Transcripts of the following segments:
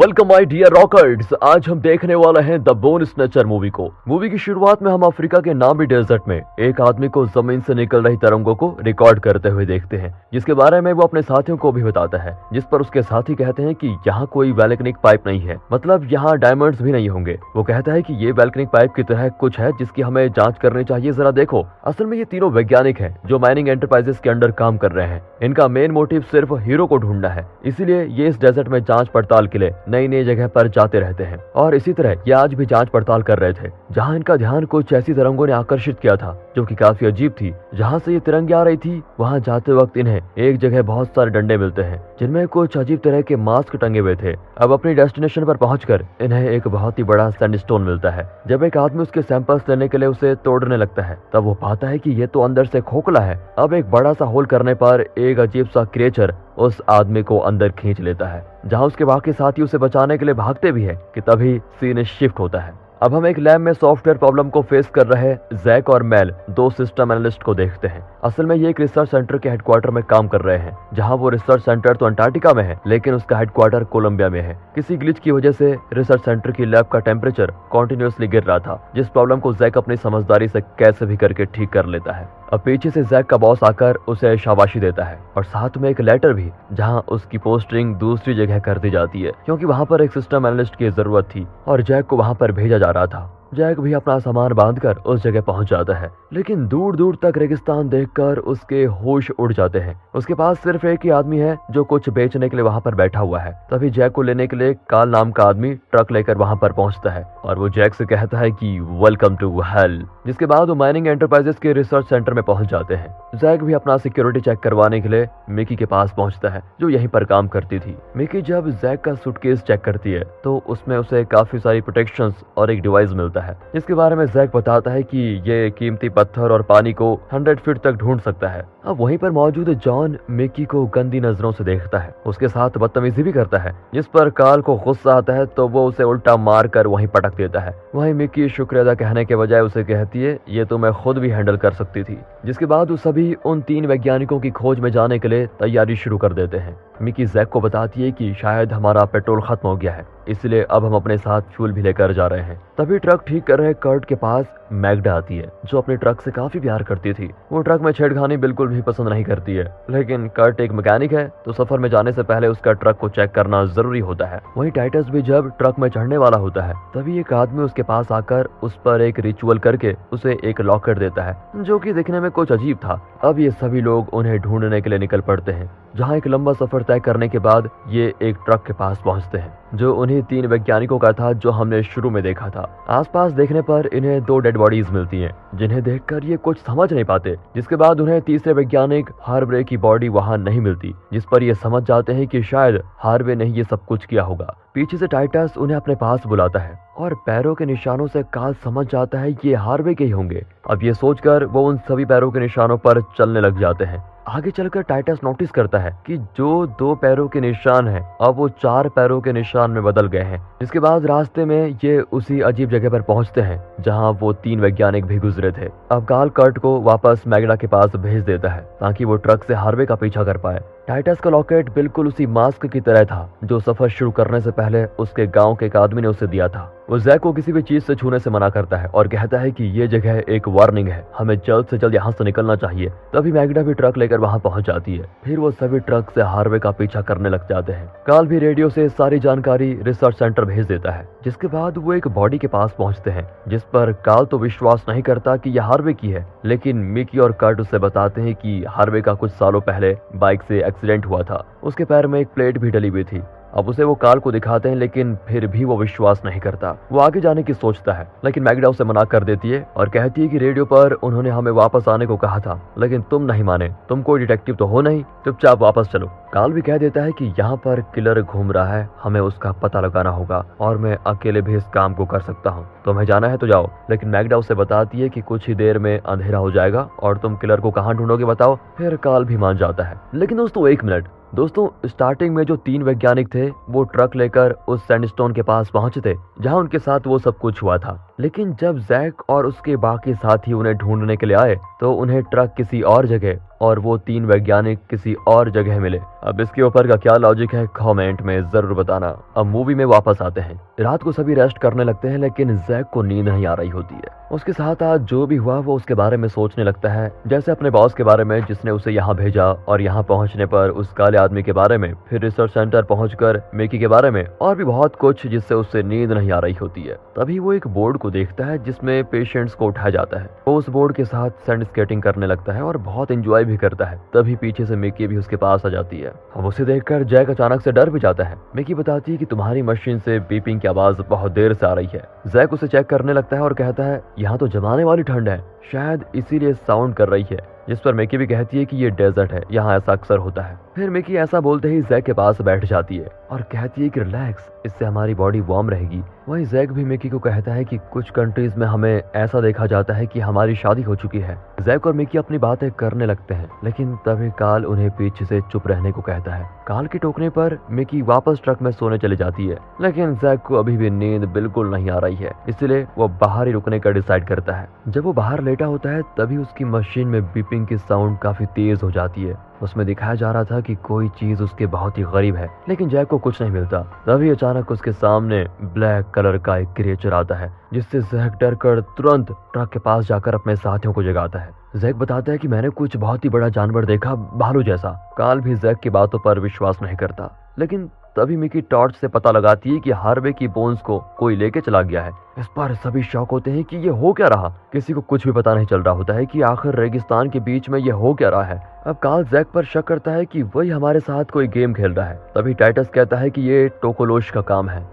Welcome my dear rockers. आज हम देखने वाले हैं द बोन स्नैचर मूवी को। मूवी की शुरुआत में हम अफ्रीका के नामी डेजर्ट में एक आदमी को जमीन से निकल रही तरंगों को रिकॉर्ड करते हुए देखते हैं, जिसके बारे में वो अपने साथियों को भी बताता है। जिस पर उसके साथी कहते हैं कि यहाँ कोई वैल्कनिक पाइप नहीं है, मतलब यहाँ डायमंड्स भी नहीं होंगे। वो कहता है कि ये वैल्कनिक पाइप की तरह कुछ है जिसकी हमें जाँच करनी चाहिए, जरा देखो। असल में ये तीनों वैज्ञानिक है जो माइनिंग एंटरप्राइजेस के अंडर काम कर रहे हैं। इनका मेन मोटिव सिर्फ हीरो को ढूंढना है, इसीलिए ये इस डेजर्ट में जांच पड़ताल के लिए नई नई जगह पर जाते रहते हैं। और इसी तरह ये आज भी जांच पड़ताल कर रहे थे, जहां इनका ध्यान कुछ ऐसी तरंगों ने आकर्षित किया था जो कि काफी अजीब थी। जहां से ये तिरंगे आ रही थी, वहां जाते वक्त इन्हें एक जगह बहुत सारे डंडे मिलते हैं जिनमें कुछ अजीब तरह के मास्क टंगे हुए थे। अब अपनी डेस्टिनेशन पर पहुंचकर इन्हें एक बहुत ही बड़ा सैंडस्टोन मिलता है। जब एक आदमी उसके सैंपल्स लेने के लिए उसे तोड़ने लगता है, तब वो पाता है कि ये तो अंदर से खोखला है। अब एक बड़ा सा होल करने पर एक अजीब सा क्रिएचर उस आदमी को अंदर खींच लेता है, जहां उसके बाकी साथी उसे बचाने के लिए भागते भी हैं कि तभी सीन शिफ्ट होता है। अब हम एक लैब में सॉफ्टवेयर प्रॉब्लम को फेस कर रहे जैक और मेल, दो सिस्टम एनालिस्ट को देखते हैं। असल में ये एक रिसर्च सेंटर के हेडक्वार्टर में काम कर रहे हैं, जहां वो रिसर्च सेंटर तो अंटार्कटिका में है, लेकिन उसका हेडक्वार्टर कोलंबिया में है। किसी ग्लिच की वजह से रिसर्च सेंटर की लैब का टेम्परेचर कॉन्टिन्यूसली गिर रहा था, जिस प्रॉब्लम को जैक अपनी समझदारी से कैसे भी करके ठीक कर लेता है। अब पीछे से जैक का बॉस आकर उसे शाबाशी देता है और साथ में एक लेटर भी, जहां उसकी पोस्टिंग दूसरी जगह कर दी जाती है क्योंकि वहां पर एक सिस्टम एनालिस्ट की जरूरत थी और जैक को वहां पर भेजा जा रहा था। जैक भी अपना सामान बांधकर उस जगह पहुंच जाता है, लेकिन दूर दूर तक रेगिस्तान देखकर उसके होश उड़ जाते हैं। उसके पास सिर्फ एक ही आदमी है जो कुछ बेचने के लिए वहां पर बैठा हुआ है। तभी जैक को लेने के लिए काल नाम का आदमी ट्रक लेकर वहां पर पहुंचता है और वो जैक से कहता है कि वेलकम टू हेल। जिसके बाद वो माइनिंग एंटरप्राइजेस के रिसर्च सेंटर में पहुंच जाते हैं। जैक भी अपना सिक्योरिटी चेक करवाने के लिए मिकी के पास पहुंचता है, जो यहीं पर काम करती थी। मिकी जब जैक का सूटकेस चेक करती है तो उसमें उसे काफी सारी प्रोटेक्शंस और एक डिवाइस मिलता है, जिसके बारे में जैक बताता है कि ये कीमती पत्थर और पानी को 100 फीट तक ढूंढ सकता है। अब वहीं पर मौजूद जॉन मिकी को गंदी नजरों से देखता है, उसके साथ बदतमीजी भी करता है, जिस पर कार्ल को गुस्सा आता है तो वो उसे उल्टा मार कर वहीं पटक देता है। वहीं मिकी शुक्र अदा कहने के बजाय उसे कहती है ये तो मैं खुद भी हैंडल कर सकती थी। जिसके बाद वो सभी उन 3 वैज्ञानिकों की खोज में जाने के लिए तैयारी शुरू कर देते हैं। मिकी जैक को बताती है कि शायद हमारा पेट्रोल खत्म हो गया है, इसलिए अब हम अपने साथ फ्यूल भी लेकर जा रहे हैं। तभी ट्रक ठीक कर रहे कर्ट के पास मैग्डा आती है, जो अपने ट्रक से काफी प्यार करती थी। वो ट्रक में छेड़खानी बिल्कुल भी पसंद नहीं करती है, लेकिन कर्ट एक मैकेनिक है तो सफर में जाने से पहले उसका ट्रक को चेक करना जरूरी होता है। वहीं टाइटस भी जब ट्रक में चढ़ने वाला होता है, तभी एक आदमी उसके पास आकर उस पर एक रिचुअल करके उसे एक लॉकेट देता है, जो कि दिखने में कुछ अजीब था। अब ये सभी लोग उन्हें ढूंढने के लिए निकल पड़ते हैं, जहाँ एक लंबा सफर तय करने के बाद ये एक ट्रक के पास पहुंचते हैं, जो उन्हीं 3 वैज्ञानिकों का था जो हमने शुरू में देखा था। आसपास देखने पर इन्हें 2 डेड बॉडीज मिलती हैं, जिन्हें देखकर ये कुछ समझ नहीं पाते। जिसके बाद उन्हें तीसरे वैज्ञानिक हार्वे की बॉडी वहां नहीं मिलती, जिस पर ये समझ जाते हैं कि शायद हार्वे ने ये सब कुछ किया होगा। पीछे से टाइटस उन्हें अपने पास बुलाता है और पैरों के निशानों से कार्ल समझ जाता है ये हार्वे के ही होंगे। अब ये सोचकर वो उन सभी पैरों के निशानों पर चलने लग जाते हैं। आगे चलकर टाइटस नोटिस करता है कि जो 2 पैरों के निशान हैं, अब वो 4 पैरों के निशान में बदल गए हैं। इसके बाद रास्ते में ये उसी अजीब जगह पर पहुंचते हैं जहां वो 3 वैज्ञानिक भी गुजरे थे। अब कार्ल कर्ट को वापस मैग्डा के पास भेज देता है ताकि वो ट्रक से हार्वे का पीछा कर पाए। टाइटस का लॉकेट बिल्कुल उसी मास्क की तरह था जो सफर शुरू करने से पहले उसके गांव के एक आदमी ने उसे दिया था। वो जैक को किसी भी चीज से छूने से मना करता है और कहता है कि ये जगह एक वार्निंग है, हमें जल्द से जल्द यहाँ से निकलना चाहिए। तभी मैग्डा भी ट्रक लेकर वहाँ पहुँच जाती है। फिर वो सभी ट्रक से हार्वे का पीछा करने लग जाते हैं। कार्ल भी रेडियो से सारी जानकारी रिसर्च सेंटर भेज देता है। जिसके बाद वो एक बॉडी के पास पहुँचते हैं, जिस पर कार्ल तो विश्वास नहीं करता कि यह हार्वे की है, लेकिन मिकी और कर्ट उसे बताते हैं कि हार्वे का कुछ सालों पहले बाइक से एक्सीडेंट हुआ था, उसके पैर में एक प्लेट भी डली हुई थी। अब उसे वो कार्ल को दिखाते हैं, लेकिन फिर भी वो विश्वास नहीं करता। वो आगे जाने की सोचता है, लेकिन मैग्डा उसे मना कर देती है और कहती है कि रेडियो पर उन्होंने हमें वापस आने को कहा था, लेकिन तुम नहीं माने। तुम कोई डिटेक्टिव तो हो नहीं, चुपचाप वापस चलो। कार्ल भी कह देता है कि यहाँ पर किलर घूम रहा है, हमें उसका पता लगाना होगा और मैं अकेले भी इस काम को कर सकता हूँ। तुम्हें जाना है तो जाओ, लेकिन मैग्डा उसे बताती है कि कुछ ही देर में अंधेरा हो जाएगा और तुम किलर को कहाँ ढूंढोगे बताओ। फिर कार्ल भी मान जाता है। लेकिन दोस्तों 1 मिनट, दोस्तों स्टार्टिंग में जो 3 वैज्ञानिक थे वो ट्रक लेकर उस सैंडस्टोन के पास पहुंचे थे जहां उनके साथ वो सब कुछ हुआ था। लेकिन जब जैक और उसके बाकी साथी उन्हें ढूंढने के लिए आए तो उन्हें ट्रक किसी और जगह और वो 3 वैज्ञानिक किसी और जगह मिले। अब इसके ऊपर का क्या लॉजिक है कमेंट में जरूर बताना। अब मूवी में वापस आते हैं। रात को सभी रेस्ट करने लगते हैं, लेकिन जैक को नींद नहीं आ रही होती है। उसके साथ आज जो भी हुआ वो उसके बारे में सोचने लगता है, जैसे अपने बॉस के बारे में जिसने उसे यहाँ भेजा, और यहाँ पहुँचने पर उस काले आदमी के बारे में, फिर रिसर्च सेंटर पहुँचकर मिकी के बारे में, और भी बहुत कुछ जिससे उससे नींद नहीं आ रही होती है। तभी वो एक बोर्ड को देखता है जिसमें पेशेंट्स को उठाया जाता है। वो उस बोर्ड के साथ सैंड स्केटिंग करने लगता है और बहुत एंजॉय भी करता है। तभी पीछे से मिकी भी उसके पास आ जाती है। अब उसे देखकर जैक अचानक से डर भी जाता है। मिकी बताती है कि तुम्हारी मशीन से बीपिंग की आवाज बहुत देर से आ रही है। जैक उसे चेक करने लगता है और कहता है यहाँ तो जमाने वाली ठंड है, शायद इसीलिए साउंड कर रही है। जिस पर मिकी भी कहती है कि ये डेजर्ट है, यहाँ ऐसा अक्सर होता है। फिर मिकी ऐसा बोलते ही जैक के पास बैठ जाती है और कहती है कि रिलैक्स, इससे हमारी बॉडी वार्म रहेगी। वहीं जैक भी मिकी को कहता है कि कुछ कंट्रीज में हमें ऐसा देखा जाता है कि हमारी शादी हो चुकी है। जैक और मिकी अपनी बातें करने लगते हैं, लेकिन तभी काल उन्हें पीछे से चुप रहने को कहता है। काल के टोकने पर मिकी वापस ट्रक में सोने चली जाती है, लेकिन जैक को अभी भी नींद बिल्कुल नहीं आ रही है, इसलिए वो बाहर ही रुकने का डिसाइड करता है। जब वो बाहर लेटा होता है तभी उसकी मशीन में बीपिंग की साउंड काफी तेज हो जाती है। उसमें दिखाया जा रहा था कि कोई चीज उसके बहुत ही करीब है, लेकिन जैक को कुछ नहीं मिलता। तभी अचानक उसके सामने ब्लैक कलर का एक क्रिएचर आता है, जिससे जैक डर कर तुरंत ट्रक के पास जाकर अपने साथियों को जगाता है। जैक बताता है कि मैंने कुछ बहुत ही बड़ा जानवर देखा, भालू जैसा। काल भी जैक की बातों पर विश्वास नहीं करता, लेकिन तभी मिकी टॉर्च से पता लगाती है कि हार्वे की बोन्स को कोई लेके चला गया है। इस पर सभी शॉक होते हैं कि ये हो क्या रहा। किसी को कुछ भी पता नहीं चल रहा होता है कि आखिर रेगिस्तान के बीच में ये हो क्या रहा है। अब काल जैक पर शक करता है कि वही हमारे साथ कोई गेम खेल रहा है। तभी टाइटस कहता है कि ये टोकोलोश का काम है।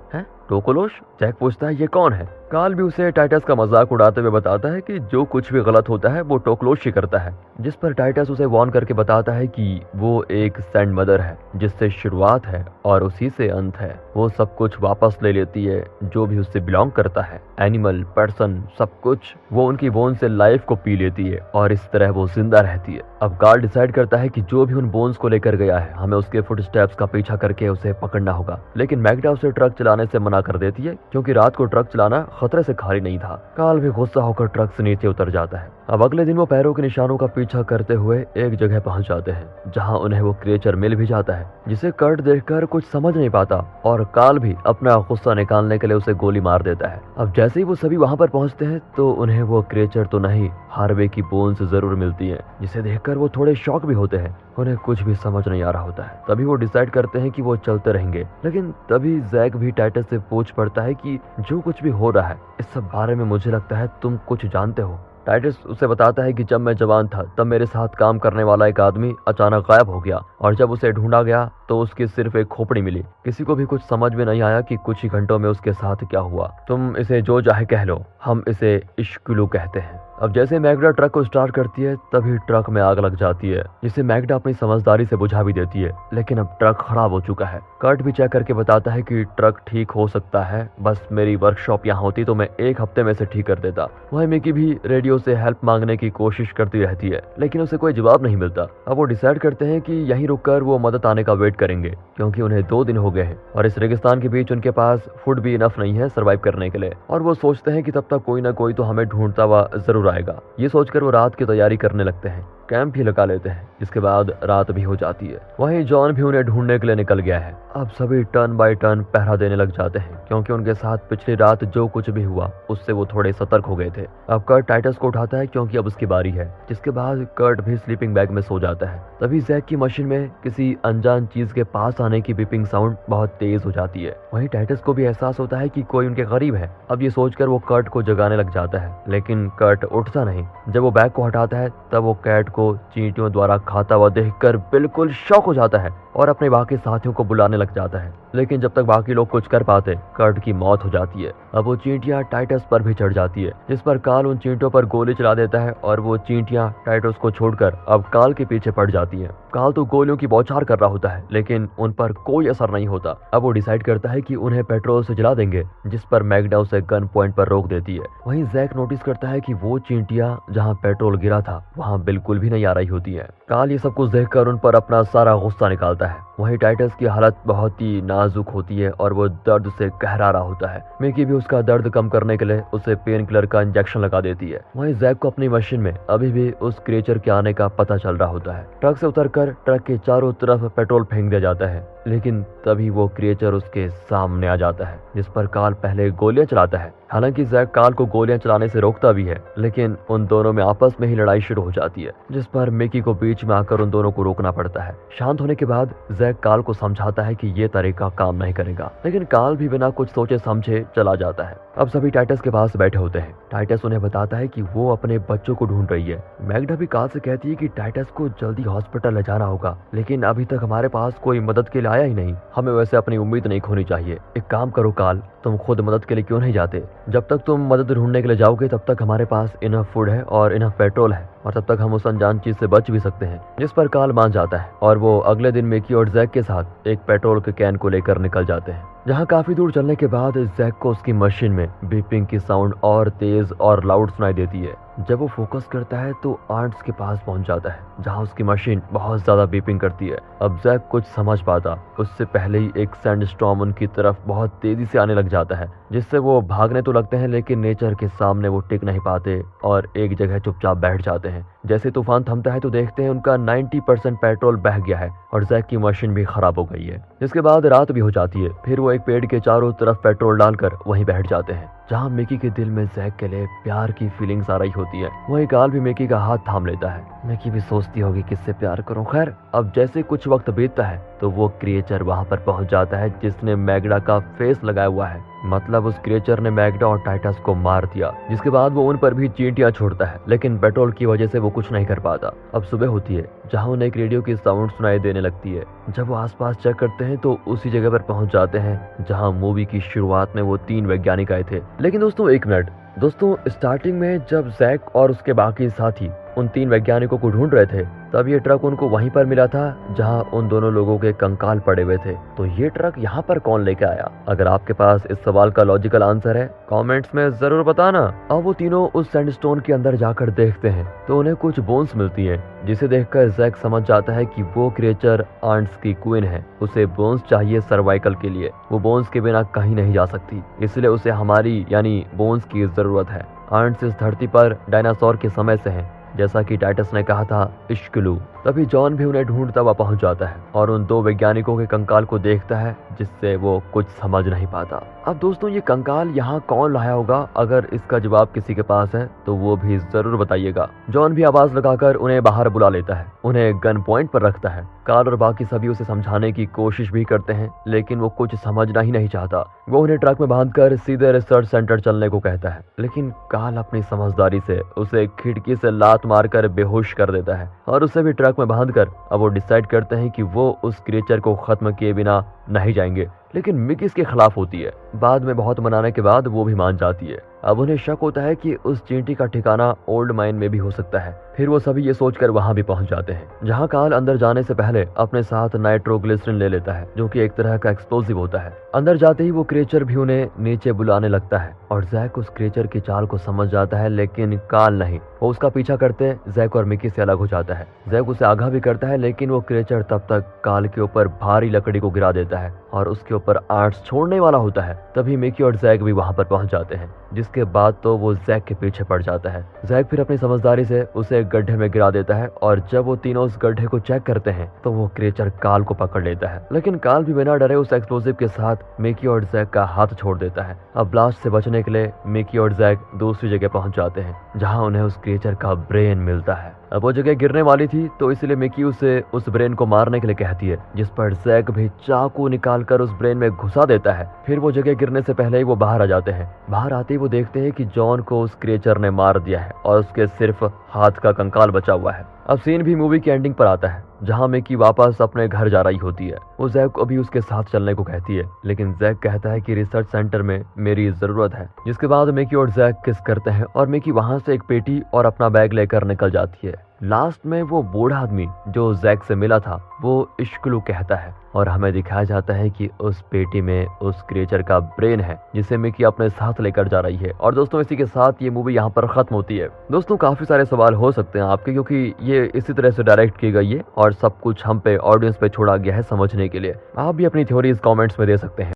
टोकोलोश? जैक पूछता है ये कौन है। काल भी उसे टाइटस का मजाक उड़ाते हुए बताता है कि जो कुछ भी गलत होता है वो टोकोलोश ही करता है। जिस पर टाइटस उसे वार्न करके बताता है कि वो एक सैंड मदर है, जिससे शुरुआत है और उसी से अंत है। वो सब कुछ वापस ले लेती है जो भी उससे बिलोंग करता है, एनिमल, पर्सन, सब कुछ। वो उनकी बोन से लाइफ को पी लेती है और इस तरह वो जिंदा रहती है। अब काल डिसाइड करता है कि जो भी उन बोन्स को लेकर गया है, हमें उसके फुटस्टेप्स का पीछा करके उसे पकड़ना होगा। लेकिन मैग्डा उसे ट्रक चलाने से मना कर देती है, क्योंकि रात को ट्रक चलाना खतरे से खाली नहीं था। काल भी गुस्सा होकर ट्रक से नीचे उतर जाता है। अब अगले दिन वो पैरों के निशानों का पीछा करते हुए एक जगह पहुंच जाते हैं, जहां उन्हें वो क्रिएचर मिल भी जाता है, जिसे कर्ट देखकर कुछ समझ नहीं पाता, और काल भी अपना गुस्सा निकालने के लिए उसे गोली मार देता है। अब जैसे ही वो सभी वहां पर पहुंचते हैं तो उन्हें वो क्रिएचर तो नहीं, हार्वे की बोन्स जरूर मिलती है, जिसे देखकर वो थोड़े शॉक भी होते हैं। उन्हें कुछ भी समझ नहीं आ रहा होता है। तभी वो डिसाइड करते हैं कि वो चलते रहेंगे, लेकिन तभी जैक भी टाइटस से पूछ पड़ता है कि जो कुछ भी हो रहा है इस सब बारे में मुझे लगता है तुम कुछ जानते हो। टाइटस उसे बताता है कि जब मैं जवान था तब मेरे साथ काम करने वाला एक आदमी अचानक गायब हो गया, और जब उसे ढूंढा गया तो उसकी सिर्फ एक खोपड़ी मिली। किसी को भी कुछ समझ में नहीं आया कि कुछ ही घंटों में उसके साथ क्या हुआ। तुम इसे जो चाहे कह लो, हम इसे इश्कुलू कहते हैं। अब जैसे मैग्डा ट्रक को स्टार्ट करती है तभी ट्रक में आग लग जाती है, जिसे मैग्डा अपनी समझदारी से बुझा भी देती है, लेकिन अब ट्रक खराब हो चुका है। कर्ट भी चेक करके बताता है कि ट्रक ठीक हो सकता है, बस मेरी वर्कशॉप यहाँ होती तो मैं 1 हफ्ते में से ठीक कर देता। वहीं मिकी भी रेडियो से हेल्प मांगने की कोशिश करती रहती है, लेकिन उसे कोई जवाब नहीं मिलता। अब वो डिसाइड करते हैं कि यहीं रुककर वो मदद आने का वेट करेंगे, क्योंकि उन्हें 2 दिन हो गए हैं और इस रेगिस्तान के बीच उनके पास फूड भी इनफ नहीं है सर्वाइव करने के लिए। और वो सोचते हैं कि तब तक कोई ना कोई तो हमें ढूंढता हुआ जरूर आएगा। ये सोचकर वो रात की तैयारी करने लगते हैं, कैंप भी लगा लेते हैं, जिसके बाद रात भी हो जाती है। वहीं जॉन भी उन्हें ढूंढने के लिए निकल गया है। अब सभी टर्न बाय टर्न पहरा देने लग जाते हैं, क्योंकि उनके साथ पिछली रात जो कुछ भी हुआ उससे वो थोड़े सतर्क हो गए थे। अब कर्ट टाइटस को उठाता है क्योंकि अब उसकी बारी है, जिसके बाद कर्ट भी स्लीपिंग बैग में सो जाता है। तभी जैक की मशीन में किसी अनजान चीज के पास आने की बीपिंग साउंड बहुत तेज हो जाती है। वहीं टाइटस को भी एहसास होता है कि कोई उनके करीब है। अब ये सोचकर वो कर्ट को जगाने लग जाता है, लेकिन कर्ट उठता नहीं। जब वो बैग को हटाता है तब वो कैट को चींटियों द्वारा खाता हुआ देखकर बिल्कुल शॉक हो जाता है और अपने बाकी साथियों को बुलाने लग जाता है, लेकिन जब तक बाकी लोग कुछ कर पाते कर्ट की मौत हो जाती है। अब वो चींटियां टाइटस पर भी चढ़ जाती है, जिस पर काल उन चींटियों पर गोली चला देता है और वो चींटियां टाइटस को छोड़कर अब काल के पीछे पड़ जाती हैं। काल तो गोलियों की बौछार कर रहा होता है, लेकिन उन पर कोई असर नहीं होता। अब वो डिसाइड करता है कि उन्हें पेट्रोल से जला देंगे, जिस पर मैग्डा उसे गन पॉइंट पर रोक देती है। वहीं जैक नोटिस करता है कि वो चींटियां जहां पेट्रोल गिरा था वहां बिल्कुल भी नहीं आ रही होती है। काल ये सब कुछ देखकर उन पर अपना सारा गुस्सा निकालता है वहीं टाइटस की हालत बहुत ही नाजुक होती है और वो दर्द से कहरा रहा होता है। मिकी भी उसका दर्द कम करने के लिए उसे पेन किलर का इंजेक्शन लगा देती है। वहीं जैक को अपनी मशीन में अभी भी उस क्रिएचर के आने का पता चल रहा होता है। ट्रक से उतरकर ट्रक के चारों तरफ पेट्रोल फेंक दिया जाता है, लेकिन तभी वो क्रिएचर उसके सामने आ जाता है, जिस पर कार्ल पहले गोलियां चलाता है। हालांकि जैक कार्ल को गोलियां चलाने से रोकता भी है, लेकिन उन दोनों में आपस में ही लड़ाई शुरू हो जाती है, जिस पर मिकी को बीच में आकर उन दोनों को रोकना पड़ता है। शांत होने के बाद जैक कार्ल को समझाता है कि ये तरीका काम नहीं करेगा, लेकिन कार्ल भी बिना कुछ सोचे समझे चला जाता है। अब सभी टाइटस के पास बैठे होते हैं। टाइटस उन्हें बताता है कि वो अपने बच्चों को ढूंढ रही है। मैग्डा भी कार्ल से कहती है कि टाइटस को जल्दी हॉस्पिटल ले जाना होगा, लेकिन अभी तक हमारे पास कोई मदद के लिए आया ही नहीं। हमें वैसे अपनी उम्मीद नहीं खोनी चाहिए। एक काम करो कार्ल, तुम खुद मदद के लिए क्यों नहीं जाते? जब तक तुम मदद ढूंढने के लिए जाओगे तब तक हमारे पास इनफ फूड है और इनफ पेट्रोल है, और तब तक हम उस अनजान चीज से बच भी सकते हैं। जिस पर कार्ल मान जाता है और वो अगले दिन मिकी और जैक के साथ एक पेट्रोल के कैन को लेकर निकल जाते हैं। जहाँ काफी दूर चलने के बाद जैक को उसकी मशीन में बीपिंग की साउंड और तेज और लाउड सुनाई देती है। जब वो फोकस करता है तो आर्ट्स के पास पहुंच जाता है, जहां उसकी मशीन बहुत ज्यादा बीपिंग करती है। अब जैक कुछ समझ पाता उससे पहले ही एक सैंडस्टॉर्म उनकी तरफ बहुत तेजी से आने लग जाता है, जिससे वो भागने तो लगते हैं, लेकिन नेचर के सामने वो टिक नहीं पाते और एक जगह चुपचाप बैठ जाते हैं। जैसे तूफान थमता है तो देखते हैं उनका 90% पेट्रोल बह गया है और जैक की मशीन भी खराब हो गई है। जिसके बाद रात भी हो जाती है। फिर वो एक पेड़ के चारों तरफ पेट्रोल डालकर वहीं बैठ जाते हैं, जहाँ मिकी के दिल में जैक के लिए प्यार की फीलिंग्स आ रही होती है। वहीं कार्ल भी मिकी का हाथ थाम लेता है। मिकी भी सोचती होगी किससे प्यार करूं। खैर, अब जैसे कुछ वक्त बीतता है तो वो क्रिएचर वहां पर पहुंच जाता है जिसने मैग्डा का फेस लगाया हुआ है। मतलब उस क्रिएचर ने मैग्डा और टाइटस को मार दिया। जिसके बाद वो उन पर भी चींटियां छोड़ता है, लेकिन पेट्रोल की वजह से वो कुछ नहीं कर पाता। अब सुबह होती है, जहाँ उन्हें एक रेडियो की साउंड सुनाई देने लगती है। जब वो आसपास चेक करते हैं तो उसी जगह पर पहुंच जाते हैं जहाँ मूवी की शुरुआत में वो 3 वैज्ञानिक आए थे। लेकिन दोस्तों एक मिनट, दोस्तों स्टार्टिंग में जब जैक और उसके बाकी साथी उन 3 वैज्ञानिकों को ढूंढ रहे थे, तब ये ट्रक उनको वहीं पर मिला था जहां उन दोनों लोगों के कंकाल पड़े हुए थे। तो ये ट्रक यहाँ पर कौन लेके आया? अगर आपके पास इस सवाल का लॉजिकल आंसर है, कमेंट्स में जरूर बताना। अब वो तीनों उस सैंडस्टोन के अंदर जाकर देखते हैं तो उन्हें कुछ बोन्स मिलती हैं, जिसे देखकर जैक समझ जाता है कि वो क्रिएचर आंट्स की क्वीन है। उसे बोन्स चाहिए सर्वाइकल के लिए। वो बोन्स के बिना कहीं नहीं जा सकती, इसलिए उसे हमारी यानी बोन्स की जरूरत है। आंट्स इस धरती पर डायनासोर के समय से हैं, जैसा कि टाइटस ने कहा था इश्कलू। तभी जॉन भी उन्हें ढूंढता हुआ पहुंच जाता है और उन 2 वैज्ञानिकों के कंकाल को देखता है, जिससे वो कुछ समझ नहीं पाता। अब दोस्तों ये कंकाल यहाँ कौन लाया होगा? अगर इसका जवाब किसी के पास है तो वो भी जरूर बताइएगा। जॉन भी आवाज लगाकर उन्हें बाहर बुला लेता है, उन्हें गन पॉइंट पर रखता है। कार्ल और बाकी सभी उसे समझाने की कोशिश भी करते हैं, लेकिन वो कुछ समझना ही नहीं चाहता। वो उन्हें ट्रक में बांधकर सीधे रिसर्च सेंटर चलने को कहता है, लेकिन कार्ल अपनी समझदारी से उसे खिड़की से लात मारकर बेहोश कर देता है और उसे भी ट्रक में बांधकर अब वो डिसाइड करते हैं कि वो उस क्रिएचर को खत्म किए बिना नहीं जाएंगे। लेकिन मिकी इसके खिलाफ होती है। बाद में बहुत मनाने के बाद वो भी मान जाती है। अब उन्हें शक होता है कि उस चींटी का ठिकाना ओल्ड माइन में भी हो सकता है। फिर वो सभी ये सोचकर वहां भी पहुंच जाते हैं, जहां कार्ल अंदर जाने से पहले अपने साथ नाइट्रोग्लिसरीन ले लेता है, जो कि एक तरह का एक्सप्लोसिव होता है। अंदर जाते ही वो क्रिएचर भी उन्हें नीचे बुलाने लगता है और जैक उस क्रिएचर की चाल को समझ जाता है, लेकिन कार्ल नहीं। वो उसका पीछा करते जैक और मिकी से अलग हो जाता है। जैक उसे आगाह भी करता है, लेकिन वो क्रिएचर तब तक कार्ल के ऊपर भारी लकड़ी को गिरा देता है और उसके ऊपर आर्ट्स छोड़ने वाला होता है। तभी मिकी और जैक भी वहां पर पहुंच जाते हैं, जिसके बाद तो वो जैक के पीछे पड़ जाता है। जैक फिर अपनी समझदारी से उसे एक गड्ढे में गिरा देता है और जब वो तीनों उस गड्ढे को चेक करते हैं तो वो क्रिएचर कार्ल को पकड़ लेता है। लेकिन कार्ल भी बिना डरे उस एक्सप्लोसिव के साथ मिकी और जैक का हाथ छोड़ देता है। अब ब्लास्ट से बचने के लिए मिकी और जैक दूसरी जगह पहुंच जाते हैं, जहां उन्हें उस क्रिएचर का ब्रेन मिलता है। अब वो जगह गिरने वाली थी तो इसलिए मिकी उसे उस ब्रेन को मारने के लिए कहती है, जिस पर जैक भी चाकू निकालकर उस ब्रेन में घुसा देता है। फिर वो जगह गिरने से पहले ही वो बाहर आ जाते हैं। बाहर आते ही वो देखते हैं कि जॉन को उस क्रिएचर ने मार दिया है और उसके सिर्फ हाथ का कंकाल बचा हुआ है। अब सीन भी मूवी की एंडिंग पर आता है, जहां मिकी वापस अपने घर जा रही होती है। वो जैक को अभी उसके साथ चलने को कहती है, लेकिन जैक कहता है कि रिसर्च सेंटर में मेरी जरूरत है। जिसके बाद मिकी और जैक किस करते हैं और मिकी वहां से एक पेटी और अपना बैग लेकर निकल जाती है। लास्ट में वो बूढ़ा आदमी जो जैक से मिला था वो इश्कलू कहता है और हमें दिखाया जाता है कि उस पेटी में उस क्रिएचर का ब्रेन है, जिसे मिकी अपने साथ लेकर जा रही है। और दोस्तों इसी के साथ ये मूवी यहाँ पर खत्म होती है। दोस्तों काफी सारे सवाल हो सकते हैं आपके, क्योंकि ये इसी तरह से डायरेक्ट की गई है और सब कुछ हम पे ऑडियंस पे छोड़ा गया है समझने के लिए। आप भी अपनी थ्योरीज कमेंट्स में दे सकते हैं।